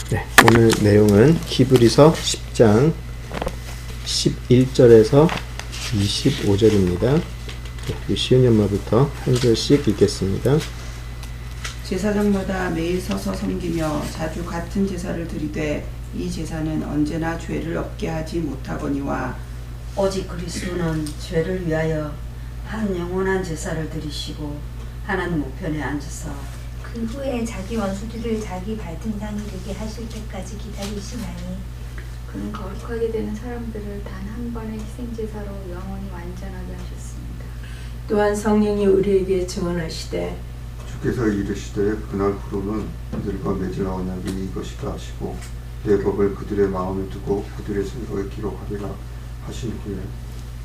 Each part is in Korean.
네, 오늘 내용은 히브리서 10장 11절에서 25절입니다. 네, 쉬운 연마부터 한 절씩 읽겠습니다. 제사장마다 매일 서서 섬기며 자주 같은 제사를 드리되 이 제사는 언제나 죄를 없게 하지 못하거니와 오직 그리스도는 죄를 위하여 한 영원한 제사를 드리시고 하나님 우편에 앉으사 그 후에 자기 원수들을 자기 발등상이 되게 하실 때까지 기다리시나니 그는 거룩하게 되는 사람들을 단 한 번의 희생제사로 영원히 완전하게 하셨습니다. 또한 성령이 우리에게 증언하시되 주께서 이르시되 그날부로는 그들과 맺을 언약이 이것이다 하시고 내 법을 그들의 마음에 두고 그들의 생각에 기록하리라 하신 후에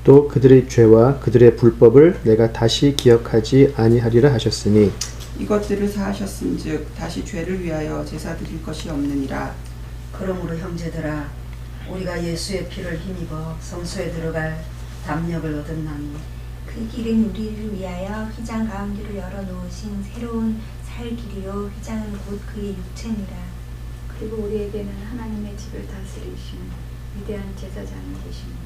또 그들의 죄와 그들의 불법을 내가 다시 기억하지 아니하리라 하셨으니 이것들을 사하셨은즉 다시 죄를 위하여 제사 드릴 것이 없느니라. 그러므로 형제들아 우리가 예수의 피를 힘입어 성소에 들어갈 담력을 얻었나니 그 길은 우리를 위하여 휘장 가운데로 열어놓으신 새로운 살 길이요 휘장은 곧 그의 육체니라. 그리고 우리에게는 하나님의 집을 다스리시는 위대한 제사장이 계십니다.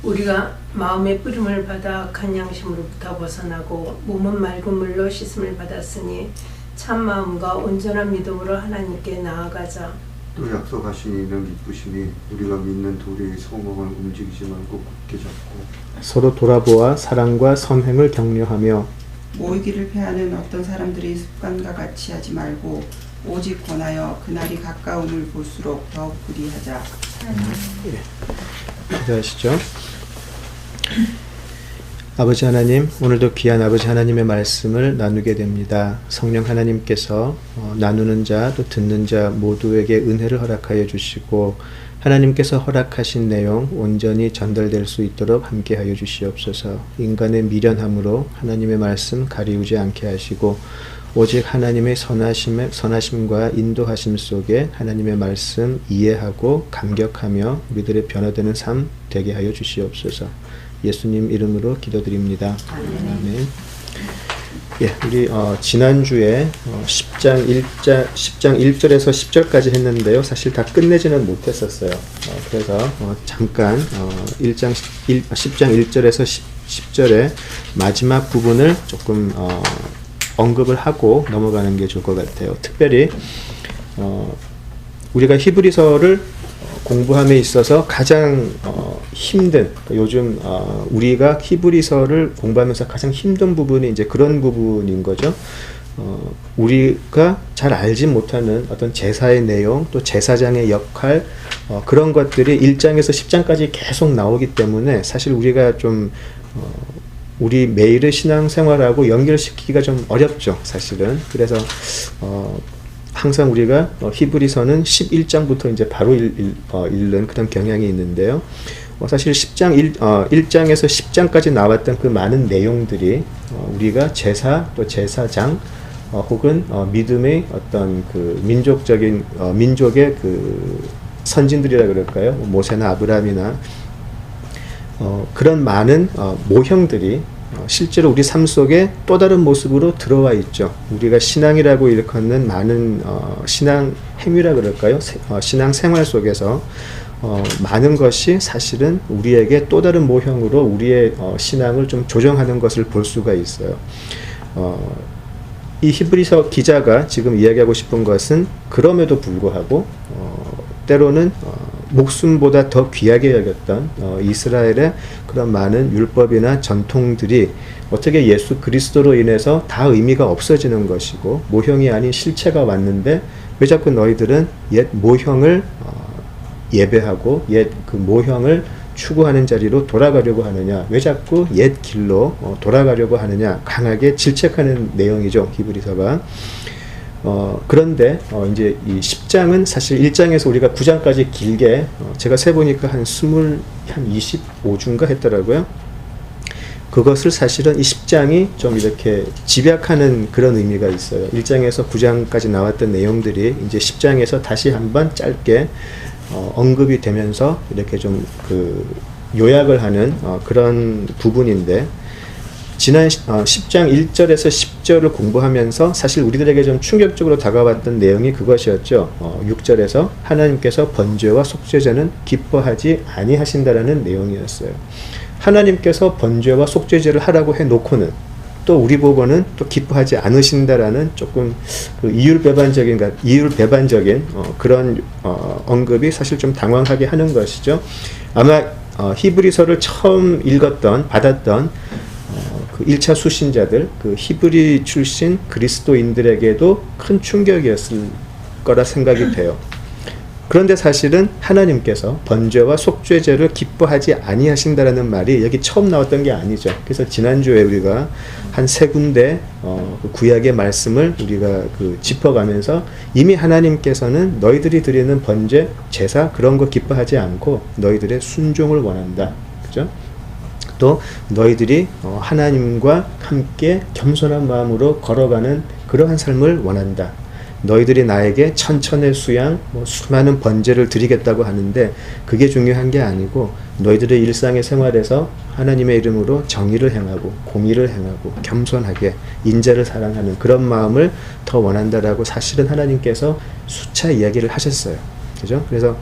우리가 마음의 뿌림을 받아 악한 양심으로부터 벗어나고 몸은 맑은 물로 씻음을 받았으니 참 마음과 온전한 믿음으로 하나님께 나아가자. 또 약속하신 이는 기쁘심이 우리가 믿는 도리의 소망을 움직이지 말고 굳게 잡고 서로 돌아보아 사랑과 선행을 격려하며 모이기를 패하는 어떤 사람들의 습관과 같이 하지 말고 오직 권하여 그날이 가까움을 볼수록 더욱 그리하자. 기도하시죠. 아버지 하나님, 오늘도 귀한 아버지 하나님의 말씀을 나누게 됩니다. 성령 하나님께서 나누는 자 또 듣는 자 모두에게 은혜를 허락하여 주시고 하나님께서 허락하신 내용 온전히 전달될 수 있도록 함께하여 주시옵소서. 인간의 미련함으로 하나님의 말씀 가리우지 않게 하시고 오직 하나님의 선하심과 인도하심 속에 하나님의 말씀 이해하고 감격하며 우리들의 변화되는 삶 되게 하여 주시옵소서. 예수님 이름으로 기도드립니다. 아멘. 예, 우리 지난주에 10장 1절에서 10절까지 했는데요. 사실 다 끝내지는 못했었어요. 그래서 잠깐 10장 1절에서 10절의 마지막 부분을 조금 언급을 하고 넘어가는 게 좋을 것 같아요. 특별히 우리가 히브리서를 공부함에 있어서 가장 힘든, 요즘 우리가 히브리서를 공부하면서 가장 힘든 부분이 이제 그런 부분인 거죠. 우리가 잘 알지 못하는 어떤 제사의 내용, 또 제사장의 역할, 그런 것들이 1장에서 10장까지 계속 나오기 때문에 사실 우리가 좀 우리 매일의 신앙생활하고 연결시키기가 좀 어렵죠, 사실은. 그래서 항상 우리가 히브리서는 11장부터 이제 바로 읽는 그런 경향이 있는데요. 사실 1장에서 10장까지 나왔던 그 많은 내용들이 우리가 제사 또 제사장 혹은 믿음의 어떤 그 민족의 그 선진들이라 그럴까요? 모세나 아브라함이나 그런 많은 모형들이 실제로 우리 삶 속에 또 다른 모습으로 들어와 있죠. 우리가 신앙이라고 일컫는 많은 신앙 행위라 그럴까요? 신앙 생활 속에서 많은 것이 사실은 우리에게 또 다른 모형으로 우리의 신앙을 좀 조정하는 것을 볼 수가 있어요. 이 히브리서 기자가 지금 이야기하고 싶은 것은 그럼에도 불구하고 때로는 목숨보다 더 귀하게 여겼던 이스라엘의 그런 많은 율법이나 전통들이 어떻게 예수 그리스도로 인해서 다 의미가 없어지는 것이고 모형이 아닌 실체가 왔는데 왜 자꾸 너희들은 옛 모형을 예배하고 옛 그 모형을 추구하는 자리로 돌아가려고 하느냐, 왜 자꾸 옛 길로 돌아가려고 하느냐, 강하게 질책하는 내용이죠, 히브리서가. 그런데 이제 이 10장은 사실 1장에서 우리가 9장까지 길게 제가 세보니까 한 25주인가 했더라고요. 그것을 사실은 이 10장이 좀 이렇게 집약하는 그런 의미가 있어요. 1장에서 9장까지 나왔던 내용들이 이제 10장에서 다시 한번 짧게 언급이 되면서 이렇게 좀 그 요약을 하는 그런 부분인데, 지난 10장 1절에서 10절을 공부하면서 사실 우리들에게 좀 충격적으로 다가왔던 내용이 그것이었죠. 6절에서 하나님께서 번제와 속죄제는 기뻐하지 아니하신다라는 내용이었어요. 하나님께서 번제와 속죄제를 하라고 해놓고는 또 우리 보고는 또 기뻐하지 않으신다라는 조금 그 이율배반적인 그런 언급이 사실 좀 당황하게 하는 것이죠. 아마 히브리서를 처음 받았던 그 1차 수신자들, 그 히브리 출신 그리스도인들에게도 큰 충격이었을 거라 생각이 돼요. 그런데 사실은 하나님께서 번제와 속죄제를 기뻐하지 아니하신다라는 말이 여기 처음 나왔던 게 아니죠. 그래서 지난주에 우리가 한 3군데 그 구약의 말씀을 우리가 그 짚어가면서 이미 하나님께서는 너희들이 드리는 번제, 제사 그런 거 기뻐하지 않고 너희들의 순종을 원한다. 그죠? 또 너희들이 하나님과 함께 겸손한 마음으로 걸어가는 그러한 삶을 원한다. 너희들이 나에게 천천의 수양, 수많은 번제를 드리겠다고 하는데 그게 중요한 게 아니고 너희들의 일상의 생활에서 하나님의 이름으로 정의를 행하고 공의를 행하고 겸손하게 인자를 사랑하는 그런 마음을 더 원한다라고 사실은 하나님께서 수차 이야기를 하셨어요. 그죠? 그래서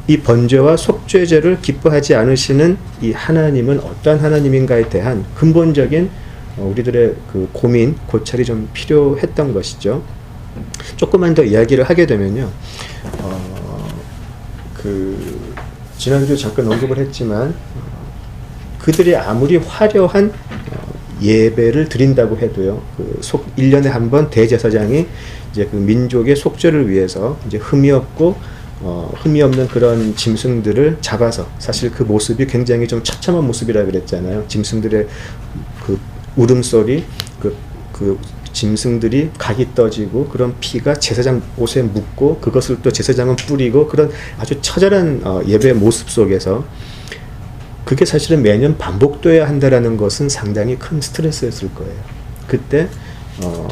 이 번제와 속죄제를 기뻐하지 않으시는 이 하나님은 어떠한 하나님인가에 대한 근본적인 우리들의 그 고민, 고찰이 좀 필요했던 것이죠. 조금만 더 이야기를 하게 되면요, 지난주에 잠깐 언급을 했지만, 그들이 아무리 화려한 예배를 드린다고 해도요, 1년에 한 번 대제사장이 이제 그 민족의 속죄를 위해서 이제 흠이 없는 그런 짐승들을 잡아서, 사실 그 모습이 굉장히 좀 처참한 모습이라 그랬잖아요. 짐승들의 그 울음소리, 그 짐승들이 각이 떠지고 그런 피가 제사장 옷에 묻고 그것을 또 제사장은 뿌리고 그런 아주 처절한 예배 모습 속에서 그게 사실은 매년 반복돼야 한다라는 것은 상당히 큰 스트레스였을 거예요. 그때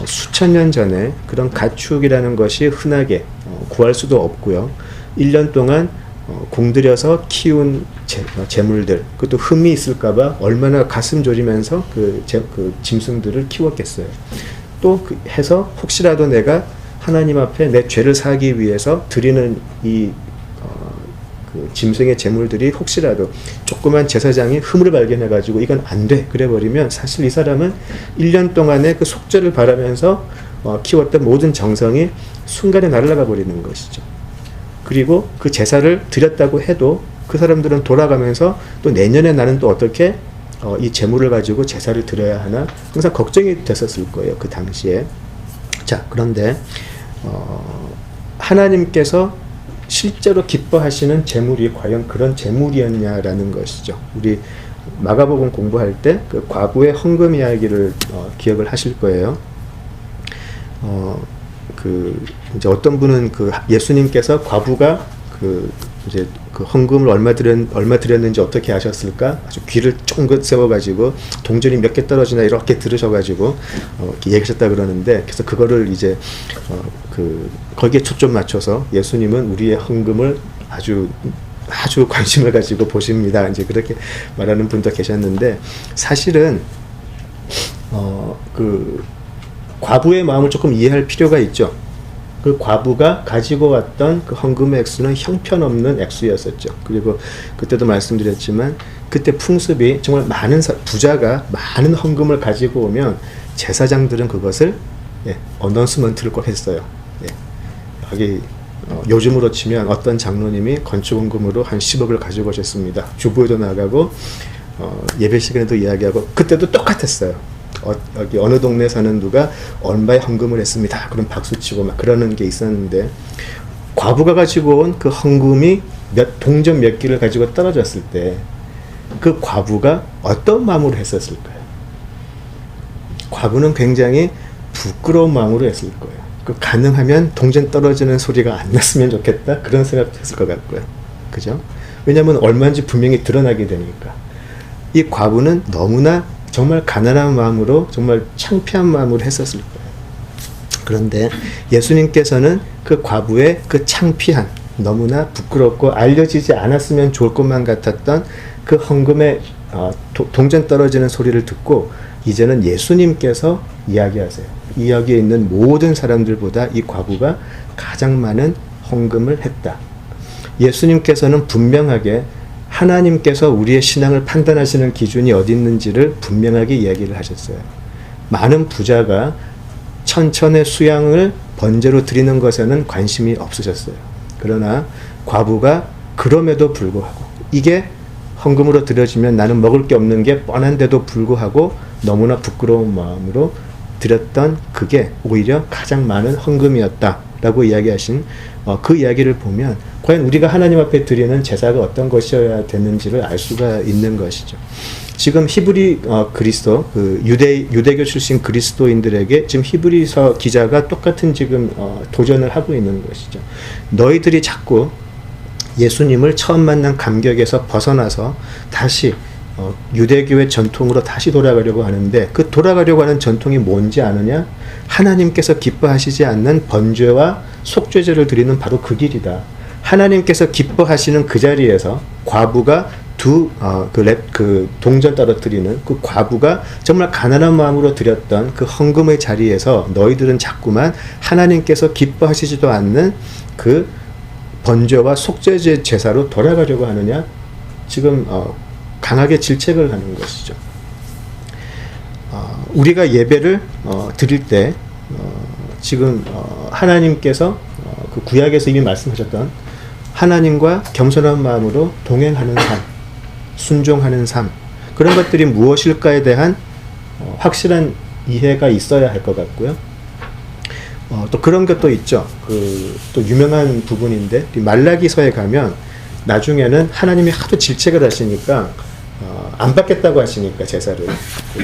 수천 년 전에 그런 가축이라는 것이 흔하게 구할 수도 없고요. 1년 동안 공들여서 키운 재물들, 그것도 흠이 있을까봐 얼마나 가슴 졸이면서 그 짐승들을 키웠겠어요. 또 해서 혹시라도 내가 하나님 앞에 내 죄를 사하기 위해서 드리는 이 그 짐승의 재물들이 혹시라도 조그만 제사장이 흠을 발견해가지고 이건 안 돼 그래 버리면 사실 이 사람은 1년 동안의 그 속죄를 바라면서 키웠던 모든 정성이 순간에 날아가 버리는 것이죠. 그리고 그 제사를 드렸다고 해도 그 사람들은 돌아가면서 또 내년에 나는 또 어떻게 이 재물을 가지고 제사를 드려야 하나 항상 걱정이 됐었을 거예요. 그 당시에. 자, 그런데 하나님께서 실제로 기뻐하시는 재물이 과연 그런 재물이었냐라는 것이죠. 우리 마가복음 공부할 때 그 과부의 헌금 이야기를 기억을 하실 거예요. 이제 어떤 분은 예수님께서 과부가 이제 그 헌금을 얼마 드렸는지 어떻게 아셨을까? 아주 귀를 쫑긋 세워가지고 동전이 몇 개 떨어지나 이렇게 들으셔가지고 이렇게 얘기하셨다 그러는데, 그래서 그거를 이제 거기에 초점 맞춰서 예수님은 우리의 헌금을 아주 관심을 가지고 보십니다. 이제 그렇게 말하는 분도 계셨는데, 사실은 그 과부의 마음을 조금 이해할 필요가 있죠. 그 과부가 가지고 왔던 그 헌금의 액수는 형편없는 액수였었죠. 그리고 그때도 말씀드렸지만 그때 풍습이 정말 부자가 많은 헌금을 가지고 오면 제사장들은 그것을 어너스먼트를 꼭 했어요. 여기 요즘으로 치면 어떤 장로님이 건축원금으로 한 10억을 가지고 오셨습니다. 주보에도 나가고 예배 시간에도 이야기하고, 그때도 똑같았어요. 여기 어느 동네 사는 누가 얼마의 헌금을 했습니다. 그럼 박수치고 막 그러는 게 있었는데, 과부가 가지고 온 그 헌금이 동전 몇 개를 가지고 떨어졌을 때 그 과부가 어떤 마음으로 했었을까요? 과부는 굉장히 부끄러운 마음으로 했을 거예요. 가능하면 동전 떨어지는 소리가 안 났으면 좋겠다, 그런 생각도 했을 것 같고요. 그죠? 왜냐하면 얼마인지 분명히 드러나게 되니까. 이 과부는 너무나 정말 가난한 마음으로, 정말 창피한 마음으로 했었을 거예요. 그런데 예수님께서는 그 과부의 그 창피한, 너무나 부끄럽고 알려지지 않았으면 좋을 것만 같았던 그 헌금의 동전 떨어지는 소리를 듣고 이제는 예수님께서 이야기하세요. 이 여기에 있는 모든 사람들보다 이 과부가 가장 많은 헌금을 했다. 예수님께서는 분명하게 하나님께서 우리의 신앙을 판단하시는 기준이 어디 있는지를 분명하게 이야기를 하셨어요. 많은 부자가 천천의 수양을 번제로 드리는 것에는 관심이 없으셨어요. 그러나 과부가 그럼에도 불구하고 이게 헌금으로 드려지면 나는 먹을 게 없는 게 뻔한데도 불구하고 너무나 부끄러운 마음으로 드렸던 그게 오히려 가장 많은 헌금이었다라고 이야기하신 그 이야기를 보면 과연 우리가 하나님 앞에 드리는 제사가 어떤 것이어야 되는지를 알 수가 있는 것이죠. 지금 히브리 그리스도 유대교 출신 그리스도인들에게 지금 히브리서 기자가 똑같은 지금 도전을 하고 있는 것이죠. 너희들이 자꾸 예수님을 처음 만난 감격에서 벗어나서 다시 유대교의 전통으로 다시 돌아가려고 하는데 그 돌아가려고 하는 전통이 뭔지 아느냐? 하나님께서 기뻐하시지 않는 번제와 속죄제를 드리는 바로 그 길이다. 하나님께서 기뻐하시는 그 자리에서 과부가 동전 떨어뜨리는 그 과부가 정말 가난한 마음으로 드렸던 그 헌금의 자리에서 너희들은 자꾸만 하나님께서 기뻐하시지도 않는 그 번제와 속죄제 제사로 돌아가려고 하느냐? 지금 강하게 질책을 하는 것이죠. 우리가 예배를 드릴 때 지금 하나님께서 그 구약에서 이미 말씀하셨던 하나님과 겸손한 마음으로 동행하는 삶, 순종하는 삶, 그런 것들이 무엇일까에 대한 확실한 이해가 있어야 할 것 같고요. 또 그런 것도 있죠. 또 유명한 부분인데 말라기서에 가면 나중에는 하나님이 하도 질책을 하시니까 안 받겠다고 하시니까 제사를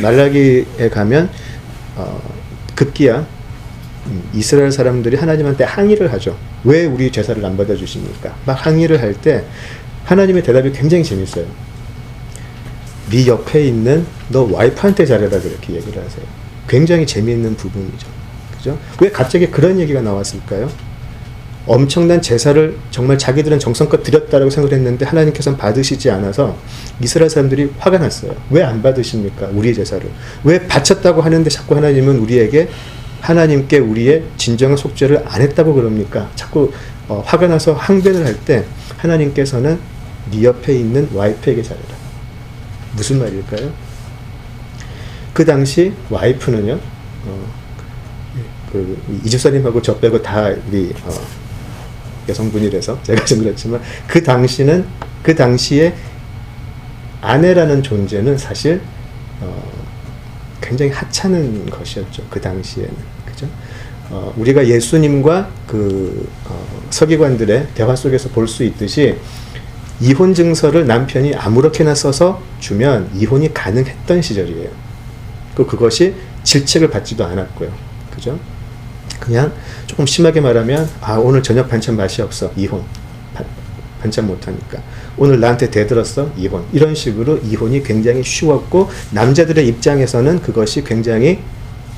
말라기에 가면 급기야 이스라엘 사람들이 하나님한테 항의를 하죠. 왜 우리 제사를 안 받아주십니까? 막 항의를 할 때 하나님의 대답이 굉장히 재밌어요. 네 옆에 있는 너 와이프한테 잘해라 그렇게 얘기를 하세요. 굉장히 재미있는 부분이죠. 그죠? 왜 갑자기 그런 얘기가 나왔을까요? 엄청난 제사를 정말 자기들은 정성껏 드렸다라고 생각을 했는데 하나님께서는 받으시지 않아서 이스라엘 사람들이 화가 났어요. 왜 안 받으십니까? 우리의 제사를. 왜 바쳤다고 하는데 자꾸 하나님은 우리에게 하나님께 우리의 진정한 속죄를 안 했다고 그럽니까? 자꾸 화가 나서 항변을 할 때 하나님께서는 네 옆에 있는 와이프에게 잘해라. 무슨 말일까요? 그 당시 와이프는요. 이 집사님하고 저 빼고 다 우리 여성분이라서 제가 좀 그렇지만 그 당시에 아내라는 존재는 사실 굉장히 하찮은 것이었죠. 그 당시에는. 그죠? 우리가 예수님과 서기관들의 대화 속에서 볼 수 있듯이 이혼 증서를 남편이 아무렇게나 써서 주면 이혼이 가능했던 시절이에요. 그것이 질책을 받지도 않았고요. 그죠? 그냥 조금 심하게 말하면 오늘 저녁 반찬 맛이 없어. 이혼. 반찬 못하니까. 오늘 나한테 대들었어. 이혼. 이런 식으로 이혼이 굉장히 쉬웠고 남자들의 입장에서는 그것이 굉장히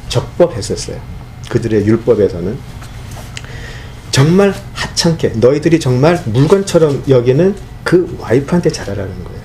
적법했었어요. 그들의 율법에서는. 정말 하찮게 너희들이 정말 물건처럼 여기는 그 와이프한테 잘하라는 거예요.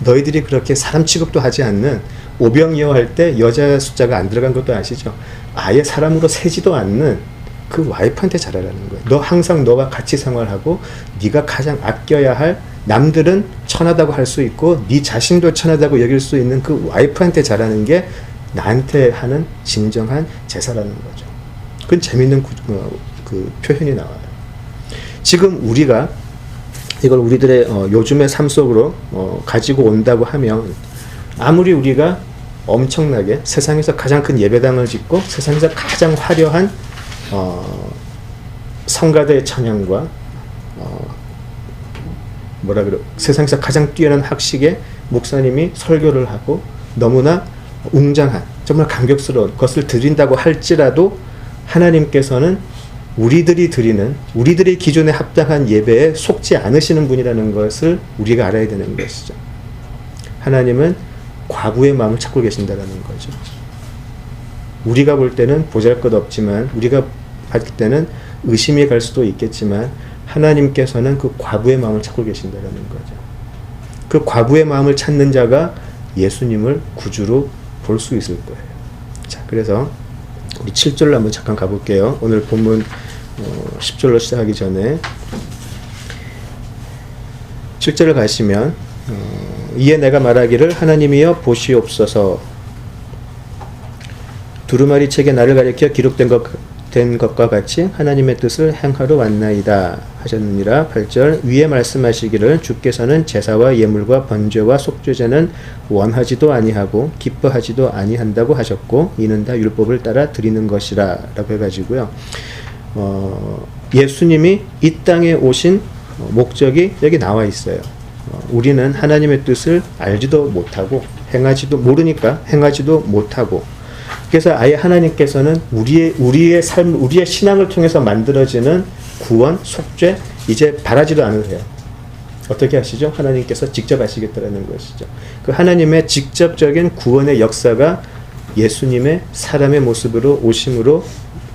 너희들이 그렇게 사람 취급도 하지 않는 오병이어 할 때 여자 숫자가 안 들어간 것도 아시죠? 아예 사람으로 세지도 않는 그 와이프한테 잘하라는 거예요. 너 항상 너와 같이 생활하고 네가 가장 아껴야 할 남들은 천하다고 할 수 있고 네 자신도 천하다고 여길 수 있는 그 와이프한테 잘하는 게 나한테 하는 진정한 제사라는 거죠. 그건 재밌는 표현이 나와요. 지금 우리가 이걸 우리들의 요즘의 삶 속으로 가지고 온다고 하면 아무리 우리가 엄청나게 세상에서 가장 큰 예배당을 짓고 세상에서 가장 화려한 성가대의 찬양과 세상에서 가장 뛰어난 학식의 목사님이 설교를 하고 너무나 웅장한 정말 감격스러운 것을 드린다고 할지라도 하나님께서는 우리들이 드리는 우리들의 기존에 합당한 예배에 속지 않으시는 분이라는 것을 우리가 알아야 되는 것이죠. 하나님은 과부의 마음을 찾고 계신다는 거죠. 우리가 볼 때는 보잘것없지만 우리가 봤을 때는 의심이 갈 수도 있겠지만 하나님께서는 그 과부의 마음을 찾고 계신다는 거죠. 그 과부의 마음을 찾는 자가 예수님을 구주로 볼 수 있을 거예요. 자, 그래서 우리 7절로 한번 잠깐 가볼게요. 오늘 본문 10절로 시작하기 전에 7절을 가시면 이에 내가 말하기를 하나님이여 보시옵소서 두루마리 책에 나를 가리켜 기록된 것과 같이 하나님의 뜻을 행하러 왔나이다 하셨느니라. 8절 위에 말씀하시기를 주께서는 제사와 예물과 번제와 속죄제는 원하지도 아니하고 기뻐하지도 아니한다고 하셨고 이는 다 율법을 따라 드리는 것이라 라고 해가지고요. 예수님이 이 땅에 오신 목적이 여기 나와 있어요. 우리는 하나님의 뜻을 알지도 못하고 모르니까 행하지도 못하고, 그래서 아예 하나님께서는 우리의 삶, 우리의 신앙을 통해서 만들어지는 구원, 속죄 이제 바라지도 않으세요. 어떻게 하시죠? 하나님께서 직접 하시겠다라는 것이죠. 그 하나님의 직접적인 구원의 역사가 예수님의 사람의 모습으로 오심으로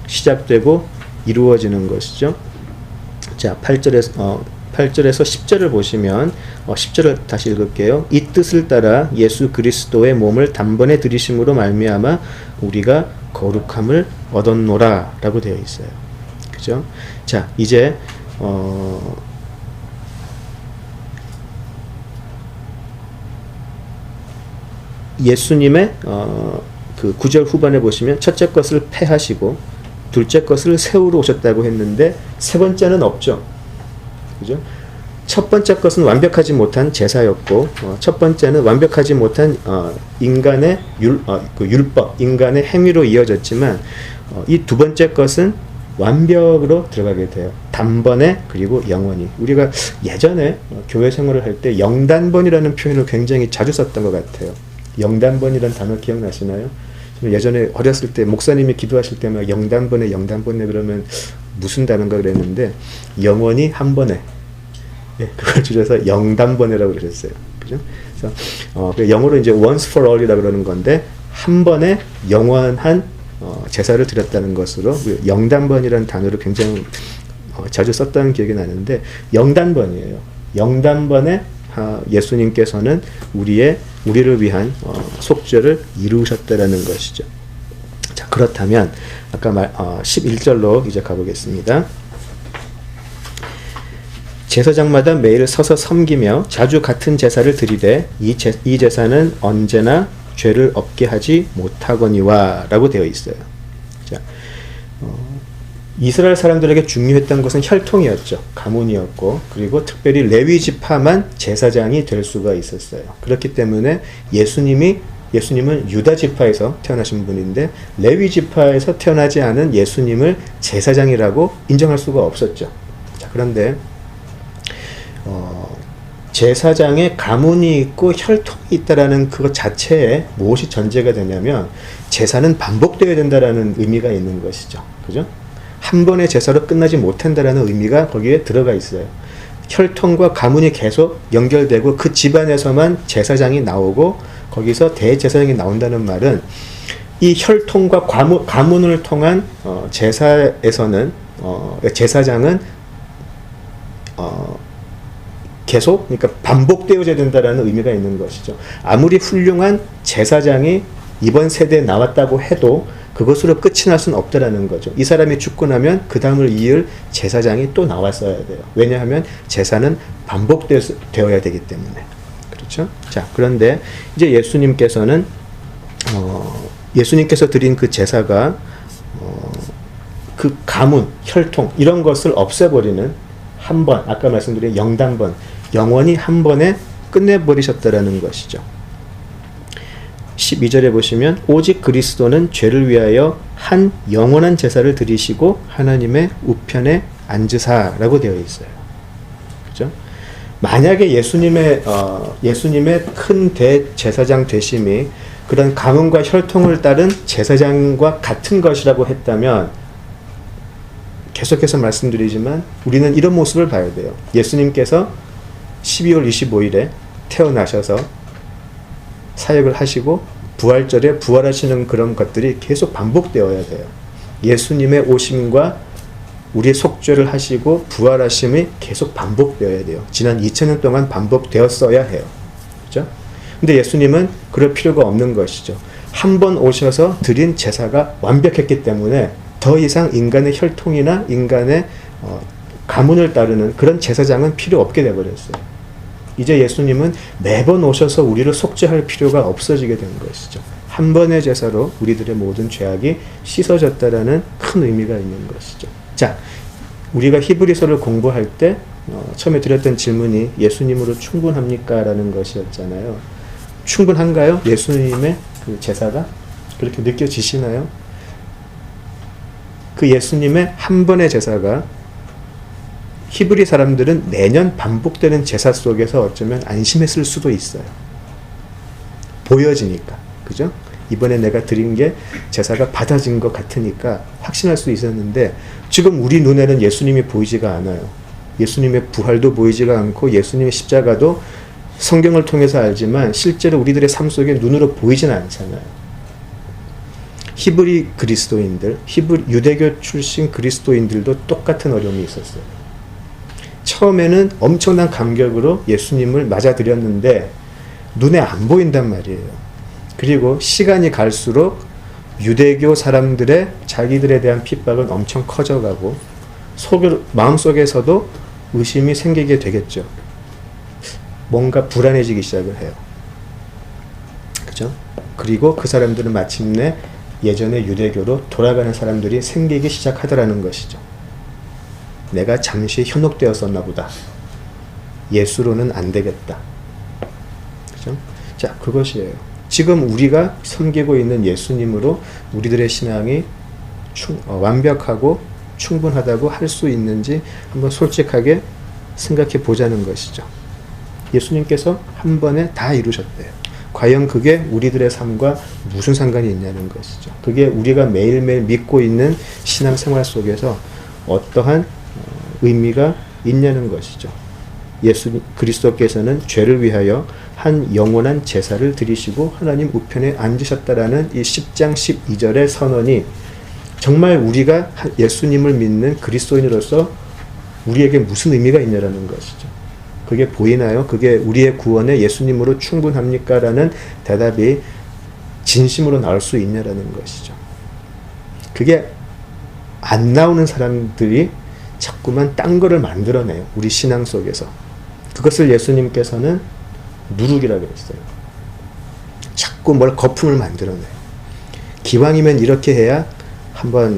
시작되고 이루어지는 것이죠. 자, 8절에서 10절을 보시면 10절을 다시 읽을게요. 이 뜻을 따라 예수 그리스도의 몸을 단번에 들이심으로 말미암아 우리가 거룩함을 얻었노라 라고 되어 있어요. 그죠? 자, 이제 예수님의 그 9절 후반에 보시면 첫째 것을 패하시고 둘째 것을 세우러 오셨다고 했는데 세 번째는 없죠. 그죠? 첫 번째 것은 완벽하지 못한 제사였고, 첫 번째는 완벽하지 못한 인간의 율법, 인간의 행위로 이어졌지만, 이 두 번째 것은 완벽으로 들어가게 돼요. 단번에 그리고 영원히. 우리가 예전에 교회 생활을 할 때 영단번이라는 표현을 굉장히 자주 썼던 것 같아요. 영단번이라는 단어 기억나시나요? 예전에 어렸을 때 목사님이 기도하실 때만 영단번에 그러면 무슨 단어인가 그랬는데 영원히 한 번에, 예, 그걸 줄여서 영단번에라고 그러셨어요. 그죠? 그래서 영어로 이제 once for all이라고 그러는 건데 한 번에 영원한 제사를 드렸다는 것으로 영단번이라는 단어를 굉장히 자주 썼다는 기억이 나는데 영단번이에요. 영단번에 예수님께서는 우리를 위한 속죄를 이루셨다라는 것이죠. 자, 그렇다면 아까 11절로 이제 가보겠습니다. 제사장마다 매일 서서 섬기며 자주 같은 제사를 드리되 이 제사는 언제나 죄를 없게 하지 못하거니와 라고 되어 있어요. 자, 이스라엘 사람들에게 중요했던 것은 혈통이었죠. 가문이었고, 그리고 특별히 레위 지파만 제사장이 될 수가 있었어요. 그렇기 때문에 예수님은 유다 지파에서 태어나신 분인데 레위 지파에서 태어나지 않은 예수님을 제사장이라고 인정할 수가 없었죠. 자, 그런데 제사장의 가문이 있고 혈통이 있다라는 그것 자체에 무엇이 전제가 되냐면 제사는 반복되어야 된다라는 의미가 있는 것이죠. 그죠? 한 번의 제사로 끝나지 못한다라는 의미가 거기에 들어가 있어요. 혈통과 가문이 계속 연결되고 그 집안에서만 제사장이 나오고 거기서 대제사장이 나온다는 말은 이 혈통과 가문을 통한 제사에서는 제사장은 계속, 그러니까 반복되어져야 된다라는 의미가 있는 것이죠. 아무리 훌륭한 제사장이 이번 세대에 나왔다고 해도 그것으로 끝이 날 수는 없다라는 거죠. 이 사람이 죽고 나면 그 다음을 이을 제사장이 또 나왔어야 돼요. 왜냐하면 제사는 반복되어야 되기 때문에. 그렇죠? 자, 그런데 이제 예수님께서 드린 그 제사가 그 가문, 혈통 이런 것을 없애버리는 한 번, 아까 말씀드린 영단번, 영원히 한 번에 끝내버리셨다라는 것이죠. 12절에 보시면 오직 그리스도는 죄를 위하여 한 영원한 제사를 드리시고 하나님의 우편에 앉으사라고 되어 있어요. 그죠? 만약에 예수님의 큰 대제사장 되심이 그런 가문과 혈통을 따른 제사장과 같은 것이라고 했다면 계속해서 말씀드리지만 우리는 이런 모습을 봐야 돼요. 예수님께서 12월 25일에 태어나셔서 사역을 하시고 부활절에 부활하시는 그런 것들이 계속 반복되어야 돼요. 예수님의 오심과 우리의 속죄를 하시고 부활하심이 계속 반복되어야 돼요. 지난 2000년 동안 반복되었어야 해요. 근데 예수님은 그럴 필요가 없는 것이죠. 한 번 오셔서 드린 제사가 완벽했기 때문에 더 이상 인간의 혈통이나 인간의 가문을 따르는 그런 제사장은 필요 없게 되어버렸어요. 이제 예수님은 매번 오셔서 우리를 속죄할 필요가 없어지게 된 것이죠. 한 번의 제사로 우리들의 모든 죄악이 씻어졌다라는 큰 의미가 있는 것이죠. 자, 우리가 히브리서를 공부할 때 처음에 드렸던 질문이 예수님으로 충분합니까? 라는 것이었잖아요. 충분한가요? 예수님의 그 제사가? 그렇게 느껴지시나요? 그 예수님의 한 번의 제사가 히브리 사람들은 매년 반복되는 제사 속에서 어쩌면 안심했을 수도 있어요. 보여지니까. 그죠? 이번에 내가 드린 게 제사가 받아진 것 같으니까 확신할 수 있었는데 지금 우리 눈에는 예수님이 보이지가 않아요. 예수님의 부활도 보이지가 않고 예수님의 십자가도 성경을 통해서 알지만 실제로 우리들의 삶 속에 눈으로 보이지는 않잖아요. 히브리 그리스도인들, 유대교 출신 그리스도인들도 똑같은 어려움이 있었어요. 처음에는 엄청난 감격으로 예수님을 맞아들였는데 눈에 안 보인단 말이에요. 그리고 시간이 갈수록 유대교 사람들의 자기들에 대한 핍박은 엄청 커져가고 마음속에서도 의심이 생기게 되겠죠. 뭔가 불안해지기 시작을 해요. 그죠? 그리고 그 사람들은 마침내 예전의 유대교로 돌아가는 사람들이 생기기 시작하더라는 것이죠. 내가 잠시 현혹되었었나 보다. 예수로는 안 되겠다. 그죠? 자, 그것이에요. 지금 우리가 섬기고 있는 예수님으로 우리들의 신앙이 완벽하고 충분하다고 할 수 있는지 한번 솔직하게 생각해 보자는 것이죠. 예수님께서 한 번에 다 이루셨대요. 과연 그게 우리들의 삶과 무슨 상관이 있냐는 것이죠. 그게 우리가 매일매일 믿고 있는 신앙생활 속에서 어떠한 의미가 있냐는 것이죠. 그리스도께서는 죄를 위하여 한 영원한 제사를 드리시고 하나님 우편에 앉으셨다라는 이 10장 12절의 선언이 정말 우리가 예수님을 믿는 그리스도인으로서 우리에게 무슨 의미가 있냐라는 것이죠. 그게 보이나요? 그게 우리의 구원에 예수님으로 충분합니까? 라는 대답이 진심으로 나올 수 있냐라는 것이죠. 그게 안 나오는 사람들이 자꾸만 딴 거를 만들어내요. 우리 신앙 속에서. 그것을 예수님께서는 누룩이라고 했어요. 자꾸 뭘 거품을 만들어내요. 기왕이면 이렇게 해야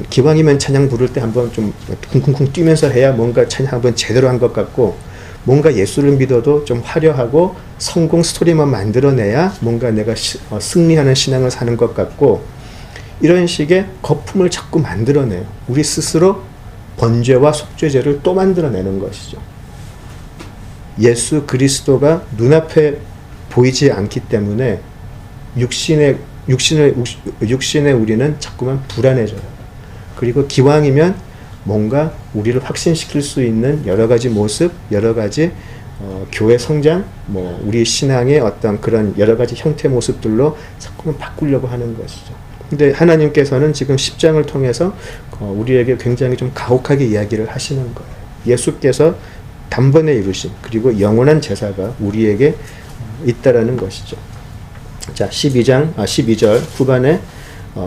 기왕이면 찬양 부를 때 한번 좀 쿵쿵쿵 뛰면서 해야 뭔가 찬양 한번 제대로 한 것 같고, 뭔가 예수를 믿어도 좀 화려하고 성공 스토리만 만들어내야 뭔가 내가 승리하는 신앙을 사는 것 같고, 이런 식의 거품을 자꾸 만들어내요. 우리 스스로 번죄와 속죄죄를 또 만들어내는 것이죠. 예수 그리스도가 눈앞에 보이지 않기 때문에 육신의 우리는 자꾸만 불안해져요. 그리고 기왕이면 뭔가 우리를 확신시킬 수 있는 여러 가지 모습, 여러 가지 교회 성장, 우리 신앙의 어떤 그런 여러 가지 형태 모습들로 자꾸만 바꾸려고 하는 것이죠. 근데 하나님께서는 지금 10장을 통해서 우리에게 굉장히 좀 가혹하게 이야기를 하시는 거예요. 예수께서 단번에 이루신, 그리고 영원한 제사가 우리에게 있다라는 것이죠. 자, 12절 후반에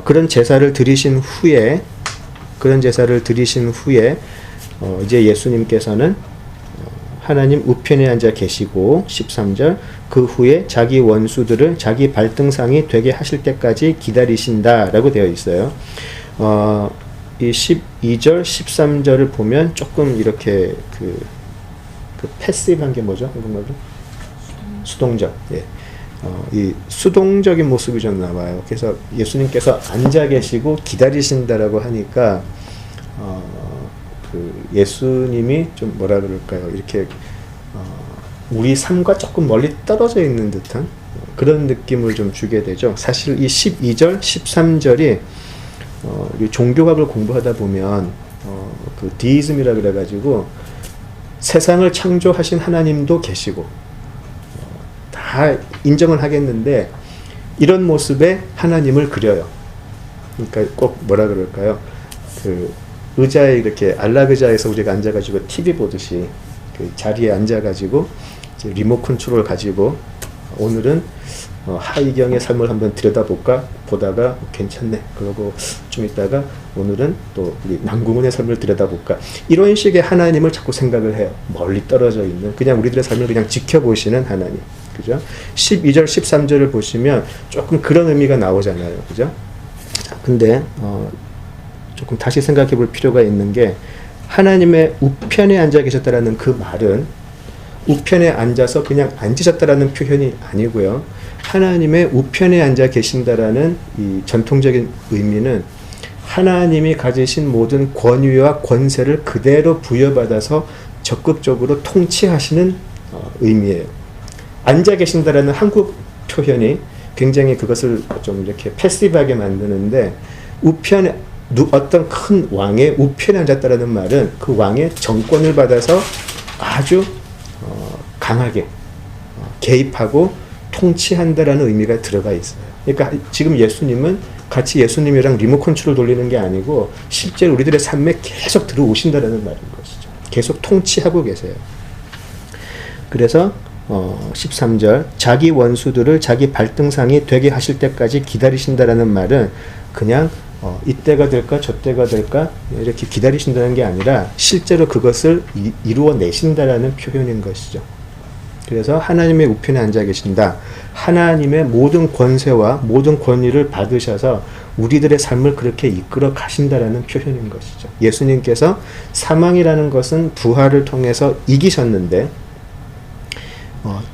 그런 제사를 드리신 후에 이제 예수님께서는 하나님 우편에 앉아 계시고, 13절 그 후에 자기 원수들을 자기 발등상이 되게 하실 때까지 기다리신다라고 되어 있어요. 이 12절, 13절을 보면 조금 이렇게 그 패시브한 게 뭐죠? 한국말로? 수동적. 예. 이 수동적인 모습이 좀 나와요. 그래서 예수님께서 앉아 계시고 기다리신다라고 하니까 그 예수님이 좀 뭐라 그럴까요? 이렇게 우리 삶과 조금 멀리 떨어져 있는 듯한 그런 느낌을 좀 주게 되죠. 사실 이 12절, 13절이 종교학을 공부하다 보면 그 디이즘이라 그래가지고 세상을 창조하신 하나님도 계시고 다 인정을 하겠는데 이런 모습에 하나님을 그려요. 그러니까 꼭 뭐라 그럴까요? 그 의자에 이렇게 안락 의자에서 우리가 앉아가지고 TV 보듯이 그 자리에 앉아가지고 이제 리모컨 컨트롤 가지고 오늘은 하이경의 삶을 한번 들여다볼까 보다가 괜찮네. 그러고 좀 있다가 오늘은 또 우리 남궁은의 삶을 들여다볼까. 이런 식의 하나님을 자꾸 생각을 해요. 멀리 떨어져 있는 그냥 우리들의 삶을 그냥 지켜보시는 하나님. 그죠? 12절 13절을 보시면 조금 그런 의미가 나오잖아요. 그죠? 근데 조금 다시 생각해 볼 필요가 있는 게 하나님의 우편에 앉아 계셨다라는 그 말은 우편에 앉아서 그냥 앉으셨다라는 표현이 아니고요. 하나님의 우편에 앉아 계신다라는 이 전통적인 의미는 하나님이 가지신 모든 권위와 권세를 그대로 부여받아서 적극적으로 통치하시는 의미예요. 앉아 계신다라는 한국 표현이 굉장히 그것을 좀 이렇게 패시브하게 만드는데 우편에 어떤 큰 왕의 우편에 앉았다라는 말은 그 왕의 정권을 받아서 아주 강하게 개입하고 통치한다라는 의미가 들어가 있어요. 그러니까 지금 예수님은 같이 예수님이랑 리모컨 컨트롤 돌리는 게 아니고 실제로 우리들의 삶에 계속 들어오신다라는 말인 것이죠. 계속 통치하고 계세요. 그래서 13절 자기 원수들을 자기 발등상이 되게 하실 때까지 기다리신다라는 말은 그냥 이때가 될까 저때가 될까 이렇게 기다리신다는 게 아니라 실제로 그것을 이루어내신다라는 표현인 것이죠. 그래서 하나님의 우편에 앉아 계신다. 하나님의 모든 권세와 모든 권위를 받으셔서 우리들의 삶을 그렇게 이끌어 가신다라는 표현인 것이죠. 예수님께서 사망이라는 것은 부활을 통해서 이기셨는데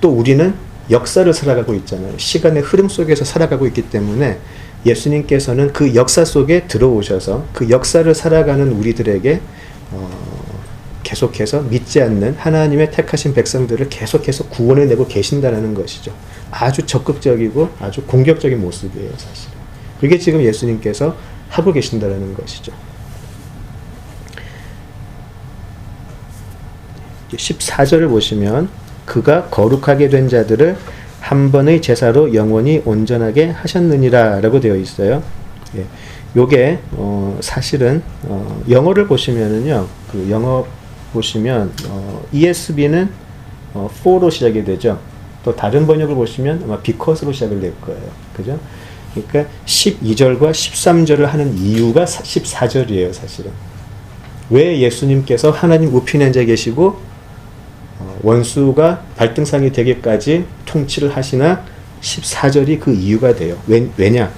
또 우리는 역사를 살아가고 있잖아요. 시간의 흐름 속에서 살아가고 있기 때문에 예수님께서는 그 역사 속에 들어오셔서 그 역사를 살아가는 우리들에게 계속해서 믿지 않는 하나님의 택하신 백성들을 계속해서 구원해내고 계신다는 것이죠. 아주 적극적이고 아주 공격적인 모습이에요, 사실은. 그게 지금 예수님께서 하고 계신다는 것이죠. 14절을 보시면 그가 거룩하게 된 자들을 한 번의 제사로 영원히 온전하게 하셨느니라 라고 되어 있어요. 예. 요게 사실은 영어를 보시면은요, 그 영어 보시면 ESV는 for로 시작이 되죠. 또 다른 번역을 보시면 아마 because로 시작을 될 거예요. 그죠? 그러니까 12절과 13절을 하는 이유가 14절이에요, 사실은. 왜 예수님께서 하나님 우편에 앉아 계시고 원수가 발등상이 되기까지 통치를 하시나 14절이 그 이유가 돼요. 왜냐?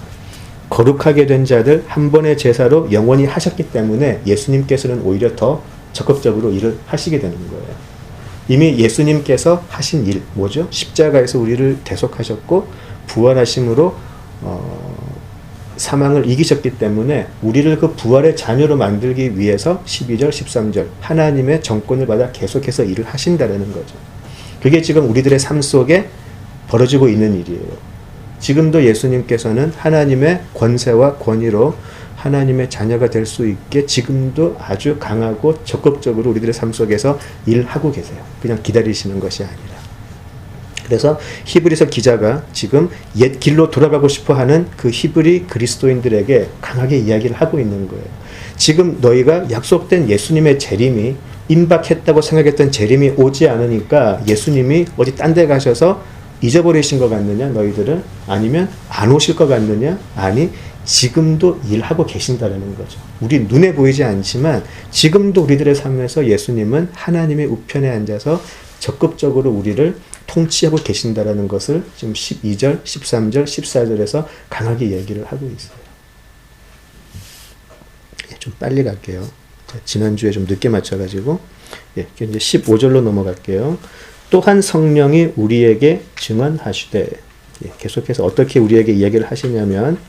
거룩하게 된 자들 한 번의 제사로 영원히 하셨기 때문에 예수님께서는 오히려 더 적극적으로 일을 하시게 되는 거예요. 이미 예수님께서 하신 일, 뭐죠? 십자가에서 우리를 대속하셨고 부활하심으로 사망을 이기셨기 때문에 우리를 그 부활의 자녀로 만들기 위해서 12절, 13절 하나님의 정권을 받아 계속해서 일을 하신다는 거죠. 그게 지금 우리들의 삶 속에 벌어지고 있는 일이에요. 지금도 예수님께서는 하나님의 권세와 권위로 하나님의 자녀가 될 수 있게 지금도 아주 강하고 적극적으로 우리들의 삶 속에서 일하고 계세요. 그냥 기다리시는 것이 아니라. 그래서 히브리서 기자가 지금 옛 길로 돌아가고 싶어 하는 그 히브리 그리스도인들에게 강하게 이야기를 하고 있는 거예요. 지금 너희가 약속된 예수님의 재림이 임박했다고 생각했던 재림이 오지 않으니까 예수님이 어디 딴 데 가셔서 잊어버리신 것 같느냐 너희들은? 아니면 안 오실 것 같느냐? 아니, 지금도 일하고 계신다는 거죠. 우리 눈에 보이지 않지만 지금도 우리들의 삶에서 예수님은 하나님의 우편에 앉아서 적극적으로 우리를 통치하고 계신다는 것을 지금 12절, 13절, 14절에서 강하게 얘기를 하고 있어요. 좀 빨리 갈게요. 지난주에 좀 늦게 맞춰가지고 이제 15절로 넘어갈게요. 또한 성령이 우리에게 증언하시되, 계속해서 어떻게 우리에게 이야기를 하시냐면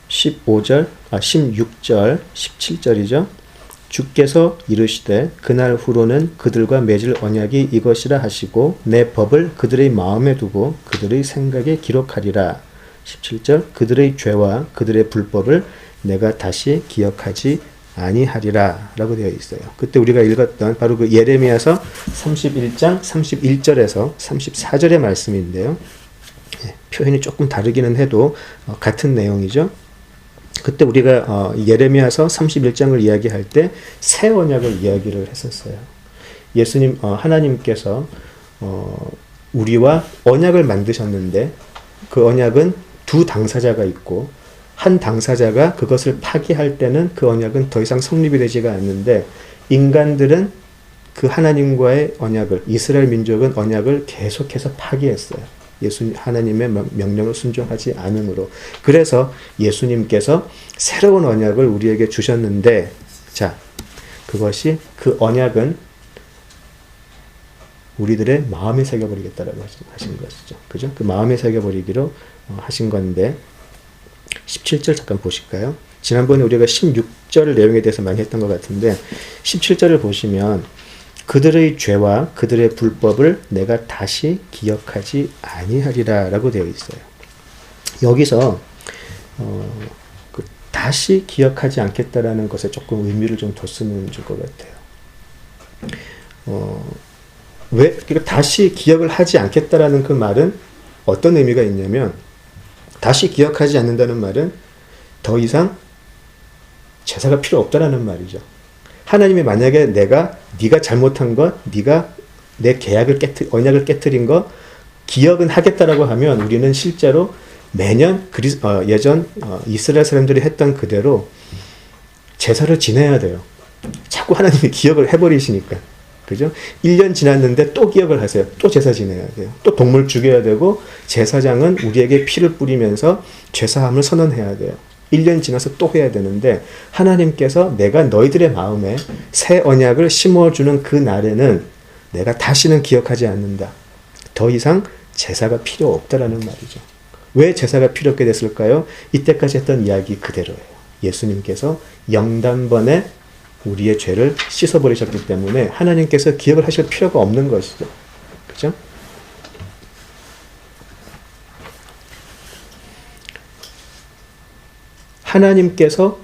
16절, 17절이죠. 주께서 이르시되 그날 후로는 그들과 맺을 언약이 이것이라 하시고 내 법을 그들의 마음에 두고 그들의 생각에 기록하리라. 17절 그들의 죄와 그들의 불법을 내가 다시 기억하지 아니하리라 라고 되어 있어요. 그때 우리가 읽었던 바로 그 예레미야서 31장 31절에서 34절의 말씀인데요. 표현이 조금 다르기는 해도 같은 내용이죠. 그때 우리가 예레미야서 31장을 이야기할 때 새 언약을 이야기를 했었어요. 하나님께서 우리와 언약을 만드셨는데 그 언약은 두 당사자가 있고 한 당사자가 그것을 파기할 때는 그 언약은 더 이상 성립이 되지가 않는데 인간들은 그 하나님과의 언약을, 이스라엘 민족은 언약을 계속해서 파기했어요. 하나님의 명령을 순종하지 않음으로. 그래서 예수님께서 새로운 언약을 우리에게 주셨는데, 자, 그것이 그 언약은 우리들의 마음에 새겨버리겠다라고 하신 것이죠. 그죠? 그 마음에 새겨버리기로 하신 건데, 17절 잠깐 보실까요? 지난번에 우리가 16절 내용에 대해서 많이 했던 것 같은데 17절을 보시면 그들의 죄와 그들의 불법을 내가 다시 기억하지 아니하리라 라고 되어 있어요. 여기서 다시 기억하지 않겠다라는 것에 조금 의미를 좀 뒀으면 좋을 것 같아요. 왜 그러니까 다시 기억을 하지 않겠다라는 그 말은 어떤 의미가 있냐면 다시 기억하지 않는다는 말은 더 이상 제사가 필요 없다라는 말이죠. 하나님이 만약에 네가 잘못한 것, 네가 내 계약을 언약을 깨트린 거 기억은 하겠다라고 하면 우리는 실제로 매년 예전 이스라엘 사람들이 했던 그대로 제사를 지내야 돼요. 자꾸 하나님이 기억을 해버리시니까. 그죠? 1년 지났는데 또 기억을 하세요. 또 제사 지내야 돼요. 또 동물 죽여야 되고 제사장은 우리에게 피를 뿌리면서 죄사함을 선언해야 돼요. 1년 지나서 또 해야 되는데 하나님께서 내가 너희들의 마음에 새 언약을 심어주는 그 날에는 내가 다시는 기억하지 않는다. 더 이상 제사가 필요 없다라는 말이죠. 왜 제사가 필요 없게 됐을까요? 이때까지 했던 이야기 그대로예요. 예수님께서 영단번에 우리의 죄를 씻어버리셨기 때문에 하나님께서 기억을 하실 필요가 없는 것이죠. 그죠? 하나님께서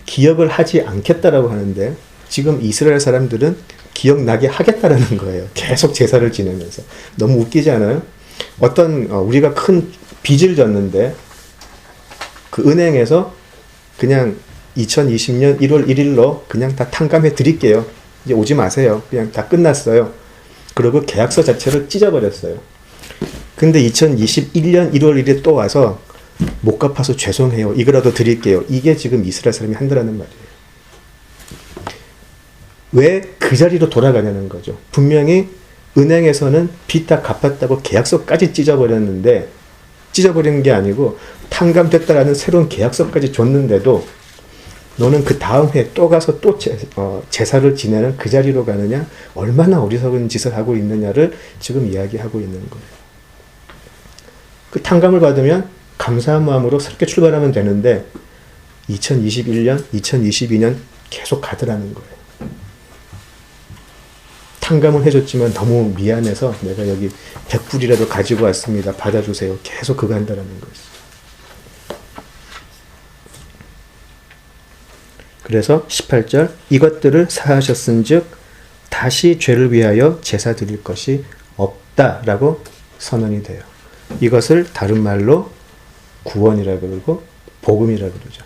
기억을 하지 않겠다라고 하는데 지금 이스라엘 사람들은 기억나게 하겠다라는 거예요. 계속 제사를 지내면서. 너무 웃기지 않아요? 우리가 큰 빚을 졌는데 그 은행에서 그냥 2020년 1월 1일로 그냥 다 탕감해 드릴게요. 이제 오지 마세요. 그냥 다 끝났어요. 그리고 계약서 자체를 찢어버렸어요. 근데 2021년 1월 1일에 또 와서 못 갚아서 죄송해요. 이거라도 드릴게요. 이게 지금 이스라엘 사람이 한다라는 말이에요. 왜 그 자리로 돌아가냐는 거죠. 분명히 은행에서는 빚 다 갚았다고 계약서까지 찢어버렸는데 찢어버린 게 아니고 탕감됐다라는 새로운 계약서까지 줬는데도 너는 그 다음 해에 또 가서 또 제사를 지내는 그 자리로 가느냐? 얼마나 어리석은 짓을 하고 있느냐를 지금 이야기하고 있는 거예요. 그 탕감을 받으면 감사한 마음으로 새롭게 출발하면 되는데 2021년, 2022년 계속 가더라는 거예요. 탕감을 해줬지만 너무 미안해서 내가 여기 100불이라도 가지고 왔습니다. 받아주세요. 계속 그거 한다는 거죠. 그래서 18절 이것들을 사하셨은즉 다시 죄를 위하여 제사 드릴 것이 없다라고 선언이 돼요. 이것을 다른 말로 구원이라 그러고 복음이라 그러죠.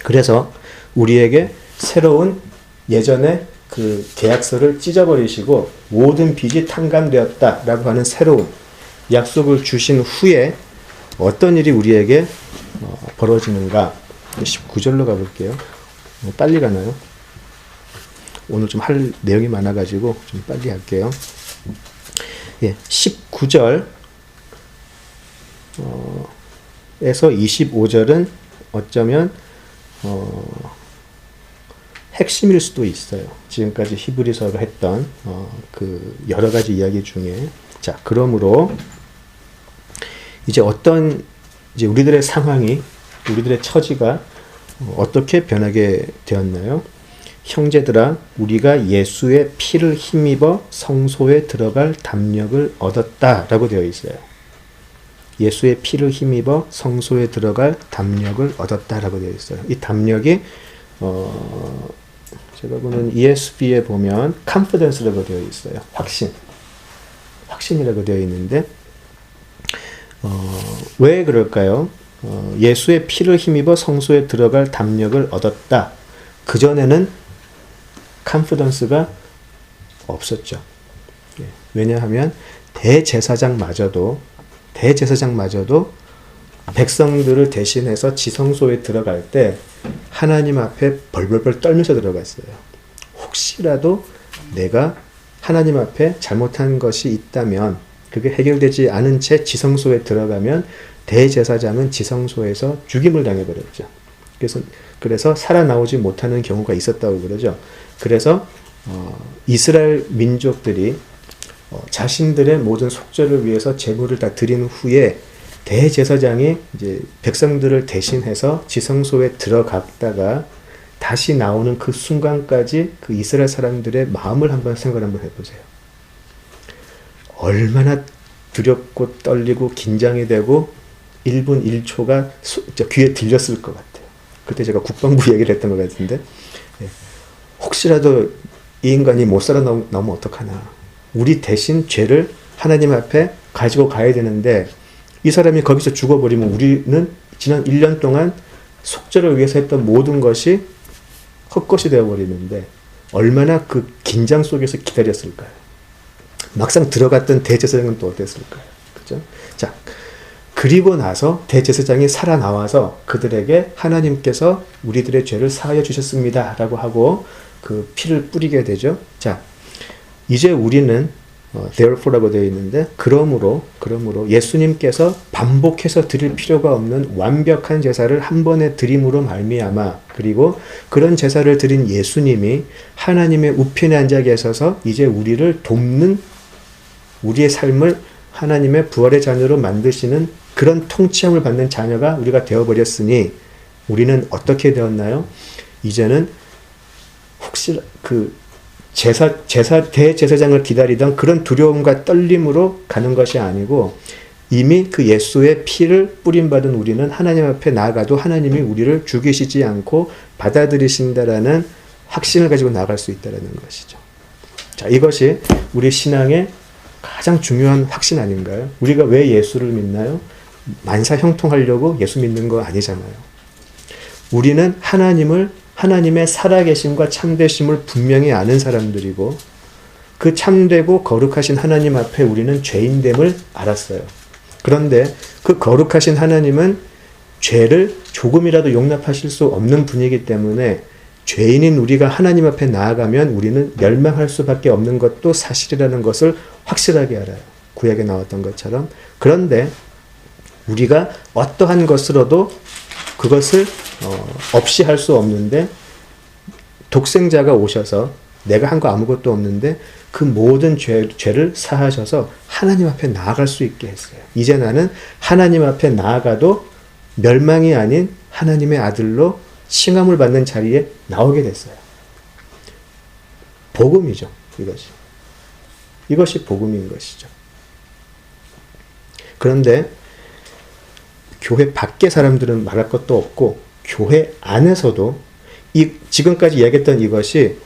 그래서 우리에게 새로운 예전에 그 계약서를 찢어버리시고 모든 빚이 탕감되었다라고 하는 새로운 약속을 주신 후에 어떤 일이 우리에게 벌어지는가? 19절로 가볼게요. 빨리 가나요? 오늘 좀 할 내용이 많아가지고 좀 빨리 할게요. 19절 에서 25절은 어쩌면 핵심일 수도 있어요. 지금까지 히브리서가 했던 그 여러 가지 이야기 중에 자 그러므로 이제 우리들의 상황이 우리들의 처지가 어떻게 변하게 되었나요? 형제들아 우리가 예수의 피를 힘입어 성소에 들어갈 담력을 얻었다라고 되어 있어요. 예수의 피를 힘입어 성소에 들어갈 담력을 얻었다라고 되어 있어요. 이 담력이 제가 보는 ESV에 보면 confidence라고 되어 있어요. 확신이라고 되어 있는데 왜 그럴까요? 예수의 피를 힘입어 성소에 들어갈 담력을 얻었다. 그전에는 컨피던스가 없었죠. 예. 왜냐하면 대제사장마저도 백성들을 대신해서 지성소에 들어갈 때 하나님 앞에 벌벌벌 떨면서 들어갔어요. 혹시라도 내가 하나님 앞에 잘못한 것이 있다면 그게 해결되지 않은 채 지성소에 들어가면 대제사장은 지성소에서 죽임을 당해버렸죠. 그래서 살아나오지 못하는 경우가 있었다고 그러죠. 그래서 이스라엘 민족들이 자신들의 모든 속죄를 위해서 제물을 다 드린 후에 대제사장이 이제 백성들을 대신해서 지성소에 들어갔다가 다시 나오는 그 순간까지 그 이스라엘 사람들의 마음을 생각을 한번 해보세요. 얼마나 두렵고 떨리고 긴장이 되고 1분 1초가 귀에 들렸을 것 같아요. 그때 제가 국방부 얘기를 했던 것 같은데 혹시라도 이 인간이 못 살아나오면 어떡하나. 우리 대신 죄를 하나님 앞에 가지고 가야 되는데 이 사람이 거기서 죽어버리면 우리는 지난 1년 동안 속죄를 위해서 했던 모든 것이 헛것이 되어버리는데 얼마나 그 긴장 속에서 기다렸을까요? 막상 들어갔던 대제사장은 또 어땠을까요? 그죠? 자, 그리고 나서 대제사장이 살아나와서 그들에게 하나님께서 우리들의 죄를 사하여 주셨습니다 라고 하고 그 피를 뿌리게 되죠. 자, 이제 우리는 therefore라고 되어 있는데 그러므로 예수님께서 반복해서 드릴 필요가 없는 완벽한 제사를 한 번에 드림으로 말미암아 그리고 그런 제사를 드린 예수님이 하나님의 우편에 앉아 계셔서 이제 우리를 돕는 우리의 삶을 하나님의 부활의 자녀로 만드시는 그런 통치함을 받는 자녀가 우리가 되어버렸으니 우리는 어떻게 되었나요? 이제는 혹시 대제사장을 기다리던 그런 두려움과 떨림으로 가는 것이 아니고 이미 그 예수의 피를 뿌림받은 우리는 하나님 앞에 나아가도 하나님이 우리를 죽이시지 않고 받아들이신다라는 확신을 가지고 나아갈 수 있다는 것이죠. 자, 이것이 우리 신앙의 가장 중요한 확신 아닌가요? 우리가 왜 예수를 믿나요? 만사 형통하려고 예수 믿는 거 아니잖아요. 우리는 하나님의 살아계심과 참되심을 분명히 아는 사람들이고 그 참되고 거룩하신 하나님 앞에 우리는 죄인됨을 알았어요. 그런데 그 거룩하신 하나님은 죄를 조금이라도 용납하실 수 없는 분이기 때문에 죄인인 우리가 하나님 앞에 나아가면 우리는 멸망할 수밖에 없는 것도 사실이라는 것을 확실하게 알아요. 구약에 나왔던 것처럼. 그런데 우리가 어떠한 것으로도 그것을 없이 할 수 없는데 독생자가 오셔서 내가 한 거 아무것도 없는데 그 모든 죄를 사하셔서 하나님 앞에 나아갈 수 있게 했어요. 이제 나는 하나님 앞에 나아가도 멸망이 아닌 하나님의 아들로 칭함을 받는 자리에 나오게 됐어요. 복음이죠. 이것이 복음인 것이죠. 그런데 교회 밖의 사람들은 말할 것도 없고 교회 안에서도 지금까지 이야기했던 이것이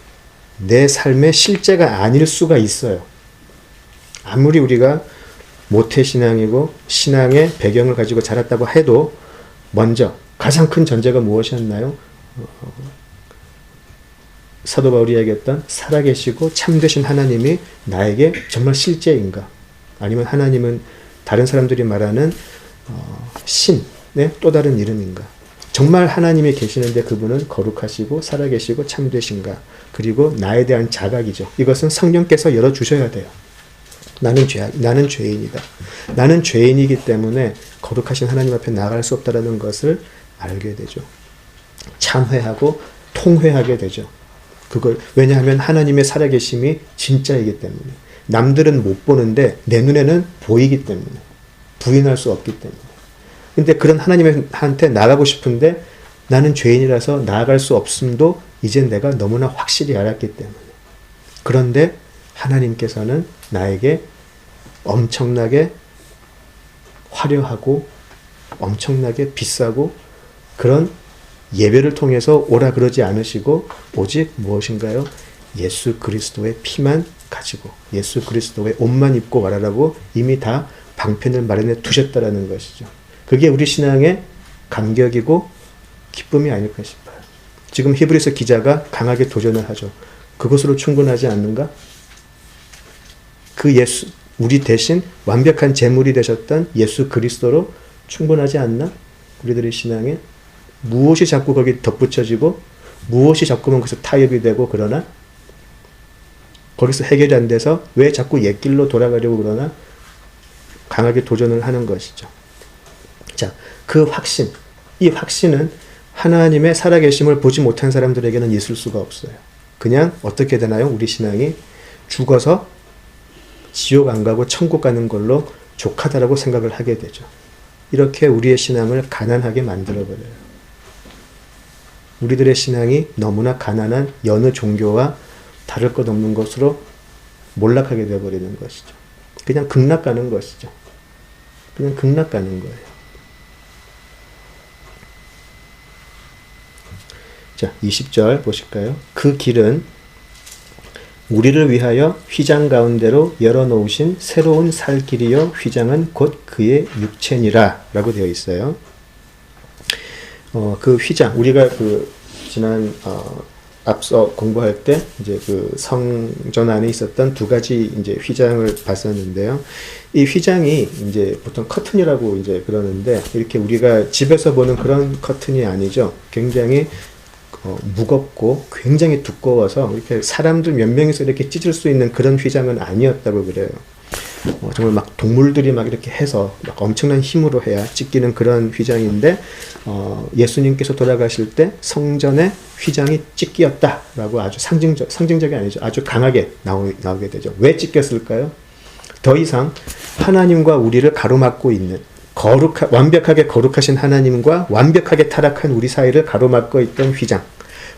내 삶의 실제가 아닐 수가 있어요. 아무리 우리가 모태신앙이고 신앙의 배경을 가지고 자랐다고 해도 먼저 가장 큰 전제가 무엇이었나요? 사도 바울이 이야기했던 살아계시고 참되신 하나님이 나에게 정말 실제인가? 아니면 하나님은 다른 사람들이 말하는 신의 또 다른 이름인가? 정말 하나님이 계시는데 그분은 거룩하시고 살아계시고 참되신가? 그리고 나에 대한 자각이죠. 이것은 성령께서 열어주셔야 돼요. 나는 죄인이다. 나는 죄인이기 때문에 거룩하신 하나님 앞에 나아갈 수 없다는 것을 알게 되죠. 참회하고 통회하게 되죠. 왜냐하면 하나님의 살아계심이 진짜이기 때문에. 남들은 못 보는데 내 눈에는 보이기 때문에. 부인할 수 없기 때문에. 근데 그런 하나님한테 나가고 싶은데 나는 죄인이라서 나아갈 수 없음도 이젠 내가 너무나 확실히 알았기 때문에. 그런데 하나님께서는 나에게 엄청나게 화려하고 엄청나게 비싸고 그런 예배를 통해서 오라 그러지 않으시고 오직 무엇인가요? 예수 그리스도의 피만 가지고 예수 그리스도의 옷만 입고 와라라고 이미 다 방편을 마련해 두셨다라는 것이죠. 그게 우리 신앙의 감격이고 기쁨이 아닐까 싶어요. 지금 히브리서 기자가 강하게 도전을 하죠. 그것으로 충분하지 않는가? 그 예수, 우리 대신 완벽한 제물이 되셨던 예수 그리스도로 충분하지 않나? 우리들의 신앙에 무엇이 자꾸 거기 덧붙여지고 무엇이 자꾸만 거기서 타협이 되고 그러나 거기서 해결이 안 돼서 왜 자꾸 옛길로 돌아가려고 그러나 강하게 도전을 하는 것이죠. 자, 그 확신, 이 확신은 하나님의 살아계심을 보지 못한 사람들에게는 있을 수가 없어요. 그냥 어떻게 되나요? 우리 신앙이 죽어서 지옥 안 가고 천국 가는 걸로 족하다라고 생각을 하게 되죠. 이렇게 우리의 신앙을 가난하게 만들어버려요. 우리들의 신앙이 너무나 가난한 여느 종교와 다를 것 없는 것으로 몰락하게 되어버리는 것이죠. 그냥 극락 가는 것이죠. 그냥 극락 가는 거예요. 자, 20절 보실까요? 그 길은 우리를 위하여 휘장 가운데로 열어놓으신 새로운 살 길이요 휘장은 곧 그의 육체니라 라고 되어 있어요. 그 휘장, 우리가 지난 앞서 공부할 때 이제 그 성전 안에 있었던 두 가지 이제 휘장을 봤었는데요. 이 휘장이 이제 보통 커튼이라고 이제 그러는데 이렇게 우리가 집에서 보는 그런 커튼이 아니죠. 굉장히 무겁고 굉장히 두꺼워서 이렇게 사람들 몇 명이서 이렇게 찢을 수 있는 그런 휘장은 아니었다고 그래요. 정말 막 동물들이 막 이렇게 해서 막 엄청난 힘으로 해야 찢기는 그런 휘장인데 예수님께서 돌아가실 때 성전의 휘장이 찢기었다라고 아주 상징적이 아니죠. 아주 강하게 나오게 되죠. 왜 찢겼을까요? 더 이상 하나님과 우리를 가로막고 있는 완벽하게 거룩하신 하나님과 완벽하게 타락한 우리 사이를 가로막고 있던 휘장,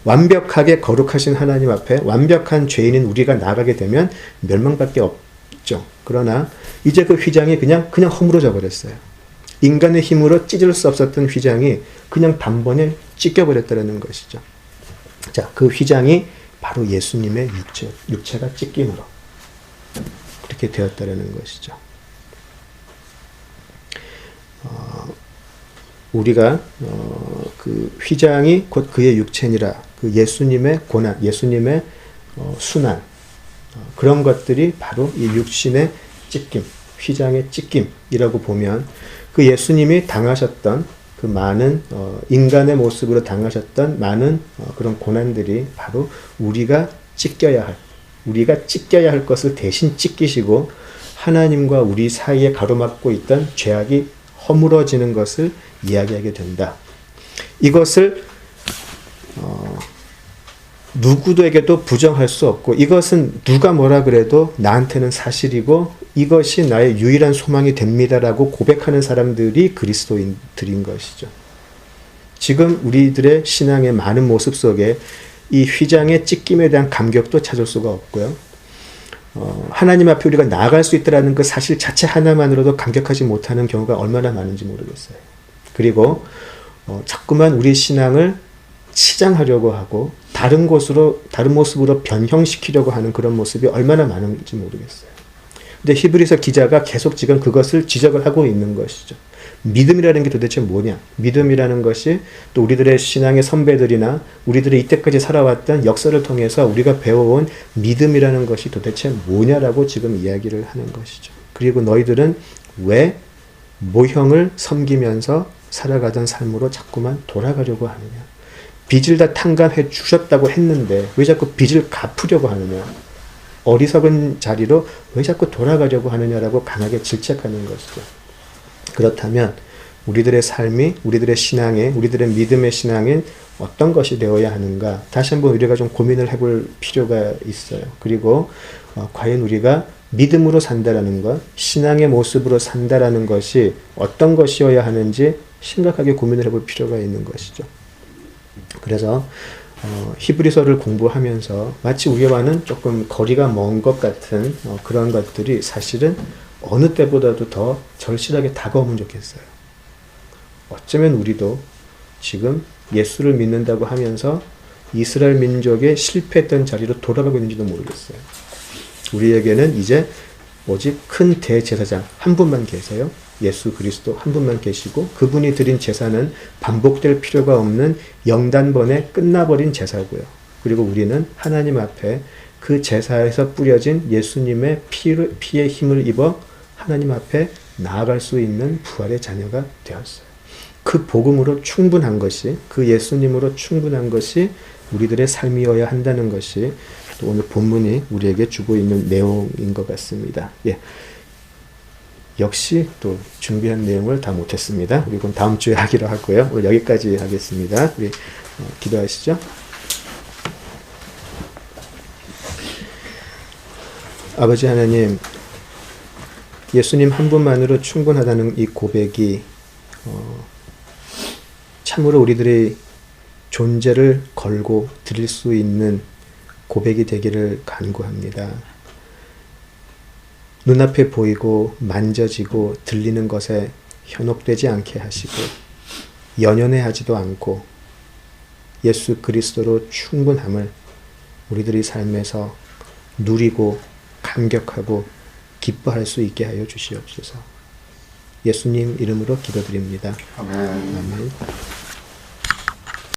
완벽하게 거룩하신 하나님 앞에 완벽한 죄인인 우리가 나가게 되면 멸망밖에 없죠. 그러나 이제 그 휘장이 그냥 허물어져 버렸어요. 인간의 힘으로 찢을 수 없었던 휘장이 그냥 단번에 찢겨버렸다는 것이죠. 자, 그 휘장이 바로 예수님의 육체가 찢김으로 그렇게 되었다는 것이죠. 우리가 그 휘장이 곧 그의 육체니라, 그 예수님의 고난, 예수님의 순환, 그런 것들이 바로 이 육신의 찢김, 휘장의 찢김이라고 보면 그 예수님이 당하셨던 그 많은 인간의 모습으로 당하셨던 많은 그런 고난들이 바로 우리가 찢겨야 할 것을 대신 찢기시고 하나님과 우리 사이에 가로막고 있던 죄악이 허물어지는 것을 이야기하게 된다. 이것을 누구에게도 부정할 수 없고 이것은 누가 뭐라 그래도 나한테는 사실이고 이것이 나의 유일한 소망이 됩니다라고 고백하는 사람들이 그리스도인들인 것이죠. 지금 우리들의 신앙의 많은 모습 속에 이 휘장의 찢김에 대한 감격도 찾을 수가 없고요. 하나님 앞에 우리가 나아갈 수 있다는 그 사실 자체 하나만으로도 감격하지 못하는 경우가 얼마나 많은지 모르겠어요. 그리고 자꾸만 우리 신앙을 치장하려고 하고 다른 모습으로 변형시키려고 하는 그런 모습이 얼마나 많은지 모르겠어요. 근데 히브리서 기자가 계속 지금 그것을 지적을 하고 있는 것이죠. 믿음이라는 게 도대체 뭐냐? 믿음이라는 것이 또 우리들의 신앙의 선배들이나 우리들의 이때까지 살아왔던 역사를 통해서 우리가 배워온 믿음이라는 것이 도대체 뭐냐라고 지금 이야기를 하는 것이죠. 그리고 너희들은 왜 모형을 섬기면서 살아가던 삶으로 자꾸만 돌아가려고 하느냐? 빚을 다 탕감해 주셨다고 했는데 왜 자꾸 빚을 갚으려고 하느냐? 어리석은 자리로 왜 자꾸 돌아가려고 하느냐라고 강하게 질책하는 것이죠. 그렇다면 우리들의 삶이, 우리들의 신앙에, 우리들의 믿음의 신앙인 어떤 것이 되어야 하는가? 다시 한번 우리가 좀 고민을 해볼 필요가 있어요. 그리고 과연 우리가 믿음으로 산다라는 것, 신앙의 모습으로 산다라는 것이 어떤 것이어야 하는지 심각하게 고민을 해볼 필요가 있는 것이죠. 그래서 히브리서를 공부하면서 마치 우리와는 조금 거리가 먼 것 같은 그런 것들이 사실은 어느 때보다도 더 절실하게 다가오면 좋겠어요. 어쩌면 우리도 지금 예수를 믿는다고 하면서 이스라엘 민족의 실패했던 자리로 돌아가고 있는지도 모르겠어요. 우리에게는 이제 오직 큰 대제사장 한 분만 계세요. 예수 그리스도 한 분만 계시고 그분이 드린 제사는 반복될 필요가 없는 영단번에 끝나버린 제사고요. 그리고 우리는 하나님 앞에 그 제사에서 뿌려진 예수님의 피의 힘을 입어 하나님 앞에 나아갈 수 있는 부활의 자녀가 되었어요. 그 복음으로 충분한 것이, 그 예수님으로 충분한 것이 우리들의 삶이어야 한다는 것이 또 오늘 본문이 우리에게 주고 있는 내용인 것 같습니다. 예. 역시 또 준비한 내용을 다 못했습니다. 우리 그럼 다음 주에 하기로 하고요. 오늘 여기까지 하겠습니다. 우리 기도하시죠. 아버지 하나님, 예수님 한 분만으로 충분하다는 이 고백이 참으로 우리들의 존재를 걸고 드릴 수 있는 고백이 되기를 간구합니다. 눈앞에 보이고 만져지고 들리는 것에 현혹되지 않게 하시고 연연해하지도 않고 예수 그리스도로 충분함을 우리들의 삶에서 누리고 감격하고 기뻐할 수 있게 하여 주시옵소서. 예수님 이름으로 기도드립니다. 아멘. 아멘.